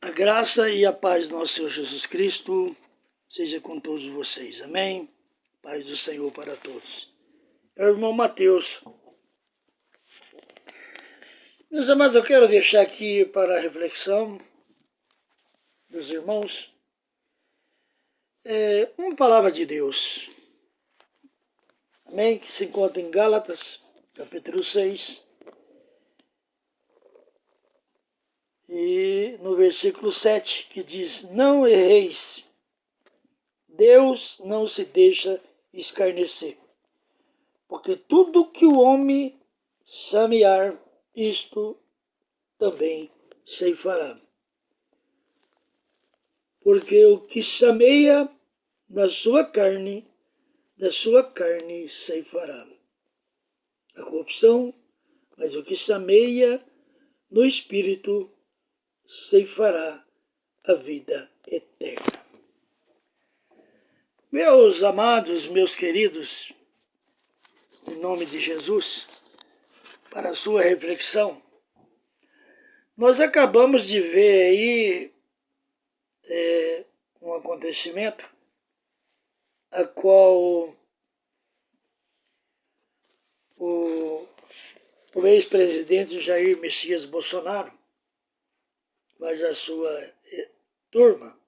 A graça e a paz do nosso Senhor Jesus Cristo seja com todos vocês. Amém? Paz do Senhor para todos. É o irmão Mateus. Meus amados, eu quero deixar aqui para a reflexão dos irmãos uma palavra de Deus. Amém? Que se encontra em Gálatas, capítulo 6. E no versículo 7, que diz: Não erreis, Deus não se deixa escarnecer, porque tudo que o homem semear, isto também ceifará. Porque o que semeia da sua carne ceifará a corrupção, mas o que semeia no Espírito ceifará a vida eterna. Meus amados, meus queridos, em nome de Jesus, para a sua reflexão, nós acabamos de ver aí um acontecimento a qual o ex-presidente Jair Messias Bolsonaro, mas a sua turma,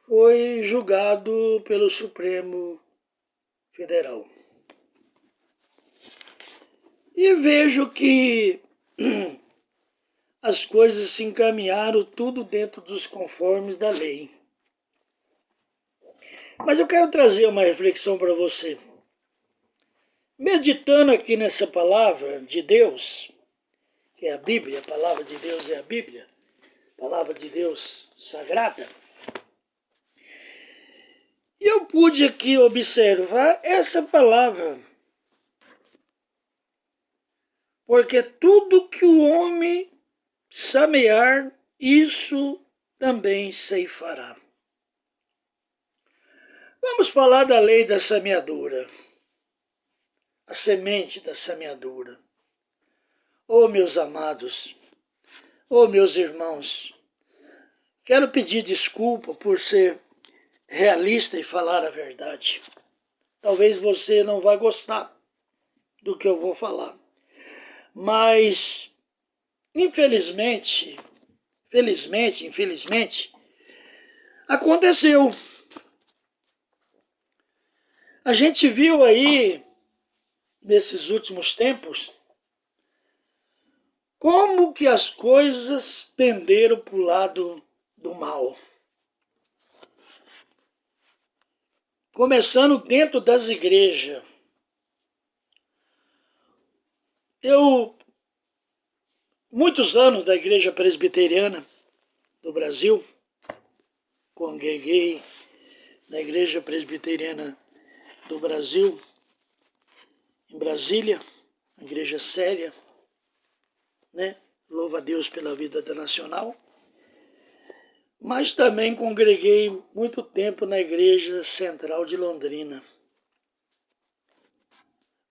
foi julgado pelo Supremo Federal. E vejo que as coisas se encaminharam tudo dentro dos conformes da lei. Mas eu quero trazer uma reflexão para você. Meditando aqui nessa palavra de Deus, que é a Bíblia, a palavra de Deus é a Bíblia, a palavra de Deus sagrada, e eu pude aqui observar essa palavra. Porque tudo que o homem semear, isso também ceifará. Vamos falar da lei da semeadura. A semente da semeadura. Oh, meus amados, oh, meus irmãos, quero pedir desculpa por ser realista e falar a verdade. Talvez você não vá gostar do que eu vou falar. Mas, infelizmente, aconteceu. A gente viu aí, nesses últimos tempos, como que as coisas penderam para o lado do mal. Começando dentro das igrejas. Muitos anos da Igreja Presbiteriana do Brasil, congreguei na Igreja Presbiteriana do Brasil, em Brasília, uma igreja séria, né? Louva a Deus pela vida da Nacional. Mas também congreguei muito tempo na Igreja Central de Londrina.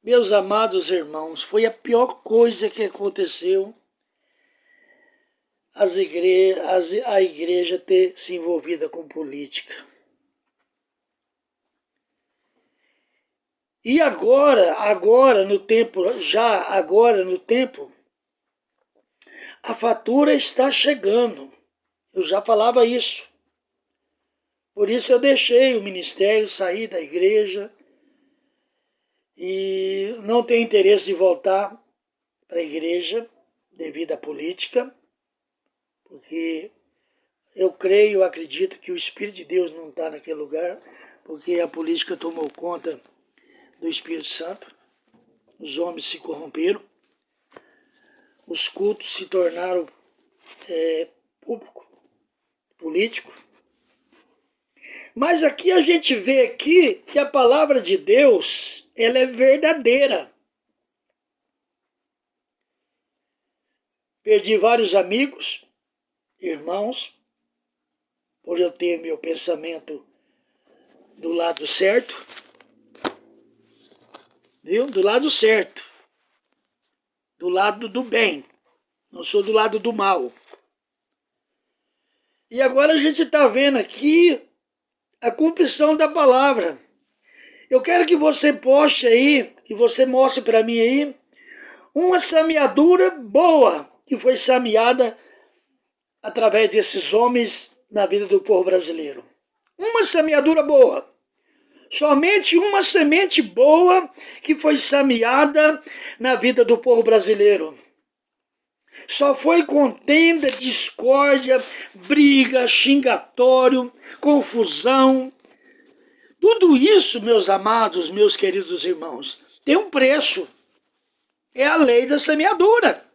Meus amados irmãos, foi a pior coisa que aconteceu a igreja ter se envolvida com política. E agora no tempo, a fatura está chegando. Eu já falava isso. Por isso eu deixei o ministério, saí da igreja e não tenho interesse de voltar para a igreja devido à política, porque eu acredito que o Espírito de Deus não está naquele lugar, porque a política tomou conta do Espírito Santo, os homens se corromperam, os cultos se tornaram político. Mas aqui a gente vê aqui que a palavra de Deus, ela é verdadeira. Perdi vários amigos, irmãos, por eu ter meu pensamento do lado certo, viu? Do lado certo, do lado do bem, não sou do lado do mal. E agora a gente está vendo aqui a cumprição da palavra. Eu quero que você poste aí, que você mostre para mim aí, uma semeadura boa que foi semeada através desses homens na vida do povo brasileiro. Uma semeadura boa. Somente uma semente boa que foi semeada na vida do povo brasileiro. Só foi contenda, discórdia, briga, xingatório, confusão. Tudo isso, meus amados, meus queridos irmãos, tem um preço. É a lei da semeadura.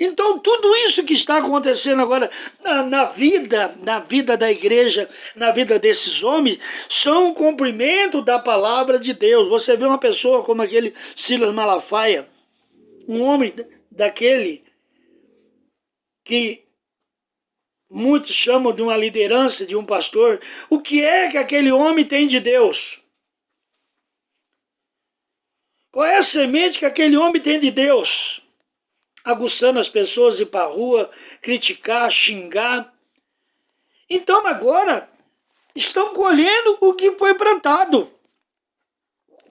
Então, tudo isso que está acontecendo agora na vida da igreja, na vida desses homens, são um cumprimento da palavra de Deus. Você vê uma pessoa como aquele Silas Malafaia, um homem daquele que muitos chamam de uma liderança, de um pastor. O que é que aquele homem tem de Deus? Qual é a semente que aquele homem tem de Deus? Aguçando as pessoas a ir para a rua, criticar, xingar. Então agora estão colhendo o que foi plantado.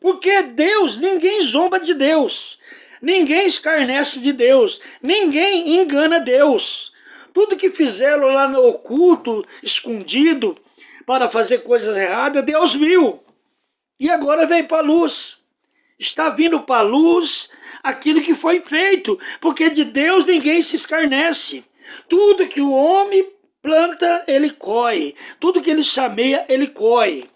Porque Deus, ninguém zomba de Deus. Ninguém escarnece de Deus. Ninguém engana Deus. Tudo que fizeram lá no oculto, escondido, para fazer coisas erradas, Deus viu. E agora vem para a luz. Está vindo para a luz aquilo que foi feito, porque de Deus ninguém se escarnece. Tudo que o homem planta, ele colhe. Tudo que ele semeia, ele colhe.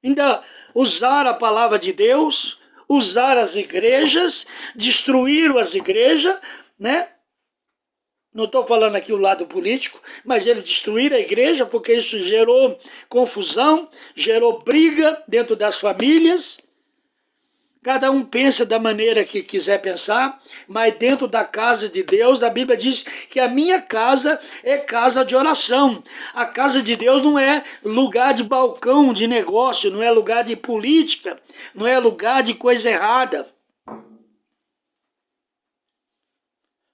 Ainda usar a palavra de Deus, usar as igrejas, destruíram as igrejas, né? Não estou falando aqui o lado político, mas eles destruíram a igreja porque isso gerou confusão, gerou briga dentro das famílias. Cada um pensa da maneira que quiser pensar, mas dentro da casa de Deus, a Bíblia diz que a minha casa é casa de oração. A casa de Deus não é lugar de balcão de negócio, não é lugar de política, não é lugar de coisa errada.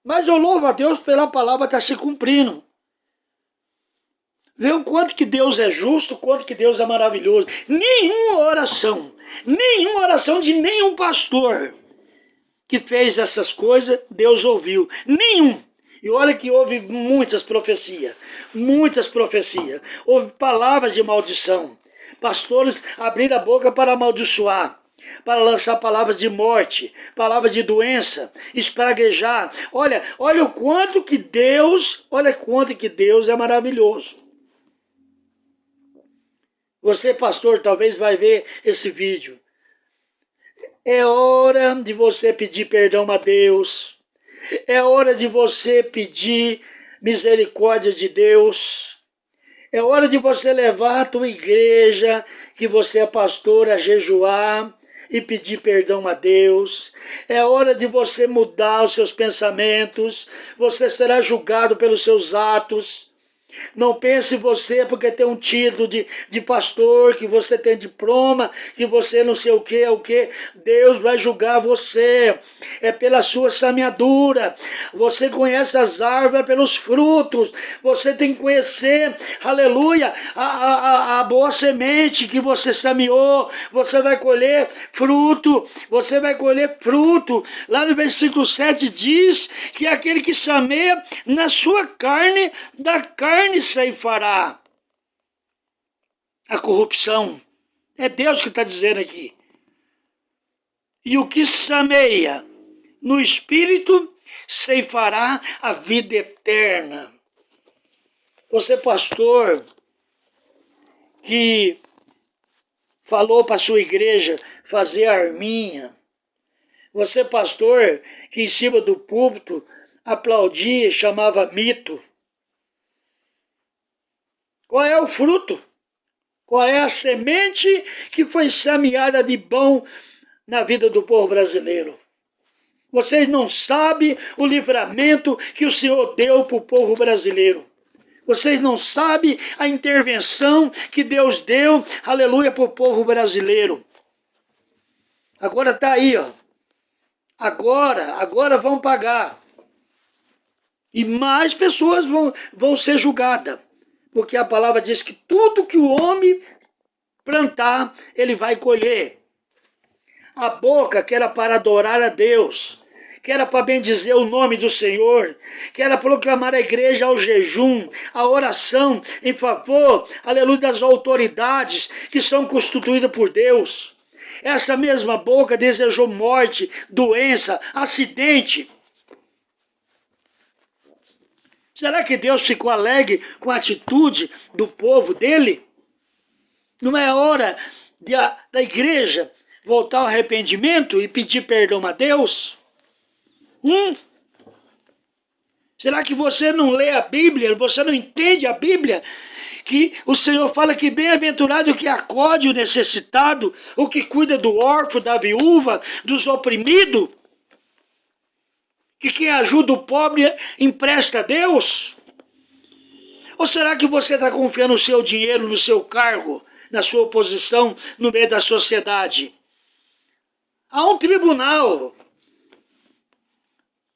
Mas eu louvo a Deus pela palavra estar se cumprindo. Vê o quanto que Deus é justo, o quanto que Deus é maravilhoso. Nenhuma oração de nenhum pastor que fez essas coisas, Deus ouviu. Nenhum. E olha que houve muitas profecias. Houve palavras de maldição. Pastores abriram a boca para amaldiçoar, para lançar palavras de morte, palavras de doença, espraguejar. Olha o quanto que Deus é maravilhoso. Você, pastor, talvez vai ver esse vídeo. É hora de você pedir perdão a Deus. É hora de você pedir misericórdia de Deus. É hora de você levar a tua igreja, que você é pastor, a jejuar e pedir perdão a Deus. É hora de você mudar os seus pensamentos. Você será julgado pelos seus atos. Não pense você porque tem um título de pastor, que você tem diploma, que você não sei o que. Deus vai julgar você. É pela sua semeadura. Você conhece as árvores pelos frutos. Você tem que conhecer, aleluia, a boa semente que você semeou. Você vai colher fruto. Você vai colher fruto. Lá no versículo 7 diz que aquele que semeia na sua carne, da carne ceifará a corrupção. É Deus que está dizendo aqui. E o que semeia no Espírito ceifará a vida eterna. Você, pastor, que falou para a sua igreja fazer arminha. Você, pastor, que em cima do púlpito aplaudia e chamava mito. Qual é o fruto? Qual é a semente que foi semeada de bom na vida do povo brasileiro? Vocês não sabem o livramento que o Senhor deu para o povo brasileiro. Vocês não sabem a intervenção que Deus deu, aleluia, para o povo brasileiro. Agora está aí, ó. Agora vão pagar. E mais pessoas vão ser julgadas. Porque a palavra diz que tudo que o homem plantar, ele vai colher. A boca que era para adorar a Deus, que era para bendizer o nome do Senhor, que era proclamar a igreja ao jejum, a oração em favor, aleluia, das autoridades que são constituídas por Deus. Essa mesma boca desejou morte, doença, acidente. Será que Deus ficou alegre com a atitude do povo dele? Não é hora da igreja voltar ao arrependimento e pedir perdão a Deus? Será que você não lê a Bíblia? Você não entende a Bíblia? Que o Senhor fala que bem-aventurado o que acode o necessitado, o que cuida do órfão, da viúva, dos oprimidos, que quem ajuda o pobre empresta a Deus? Ou será que você está confiando no seu dinheiro, no seu cargo, na sua posição no meio da sociedade? Há um tribunal.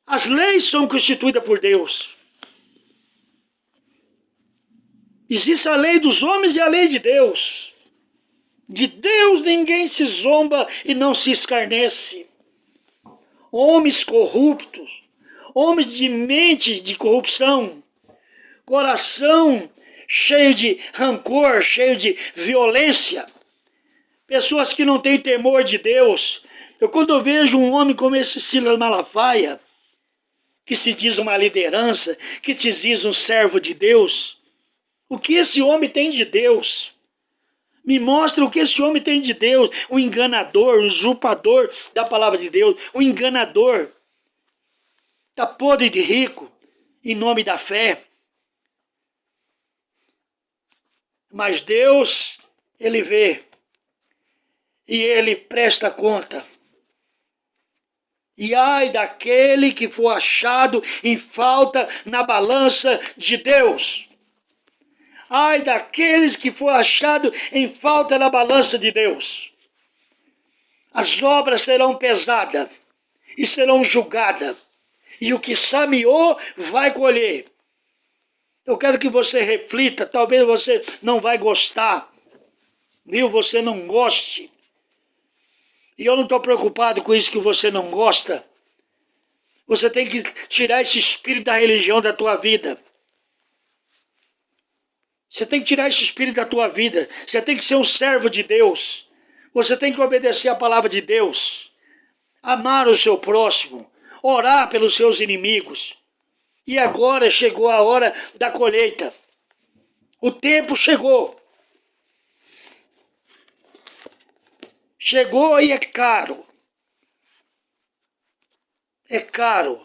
As leis são constituídas por Deus. Existe a lei dos homens e a lei de Deus. De Deus ninguém se zomba e não se escarnece. Homens corruptos, homens de mente de corrupção, coração cheio de rancor, cheio de violência, pessoas que não têm temor de Deus. Quando eu vejo um homem como esse Silas Malafaia, que se diz uma liderança, que se diz um servo de Deus, o que esse homem tem de Deus? Me mostra o que esse homem tem de Deus. Um enganador, um usurpador da palavra de Deus, um enganador. Está podre de rico, em nome da fé. Mas Deus, Ele vê. E Ele presta conta. E ai daquele que for achado em falta na balança de Deus. Ai daqueles que for achado em falta na balança de Deus. As obras serão pesadas e serão julgadas. E o que semeou vai colher. Eu quero que você reflita, talvez você não vai gostar. Viu? Você não goste. E eu não estou preocupado com isso que você não gosta. Você tem que tirar esse espírito da religião da tua vida. Você tem que tirar esse espírito da tua vida. Você tem que ser um servo de Deus. Você tem que obedecer a palavra de Deus. Amar o seu próximo. Orar pelos seus inimigos. E agora chegou a hora da colheita. O tempo chegou. Chegou e é caro. É caro.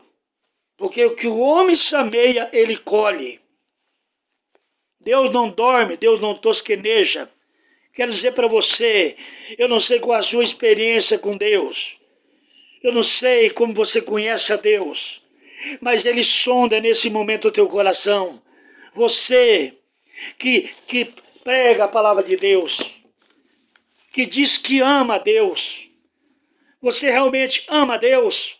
Porque o que o homem semeia, ele colhe. Deus não dorme, Deus não tosqueneja. Quero dizer para você, eu não sei qual a sua experiência com Deus. Eu não sei como você conhece a Deus. Mas Ele sonda nesse momento o teu coração. Você que prega a palavra de Deus, que diz que ama a Deus. Você realmente ama a Deus?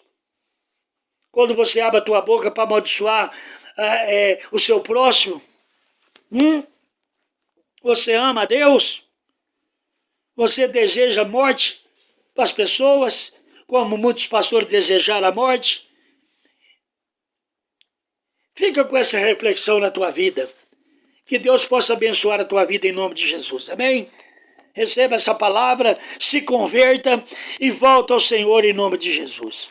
Quando você abre a tua boca para amaldiçoar o seu próximo? Você ama a Deus? Você deseja morte para as pessoas, como muitos pastores desejaram a morte? Fica com essa reflexão na tua vida. Que Deus possa abençoar a tua vida em nome de Jesus. Amém? Receba essa palavra, se converta e volta ao Senhor em nome de Jesus.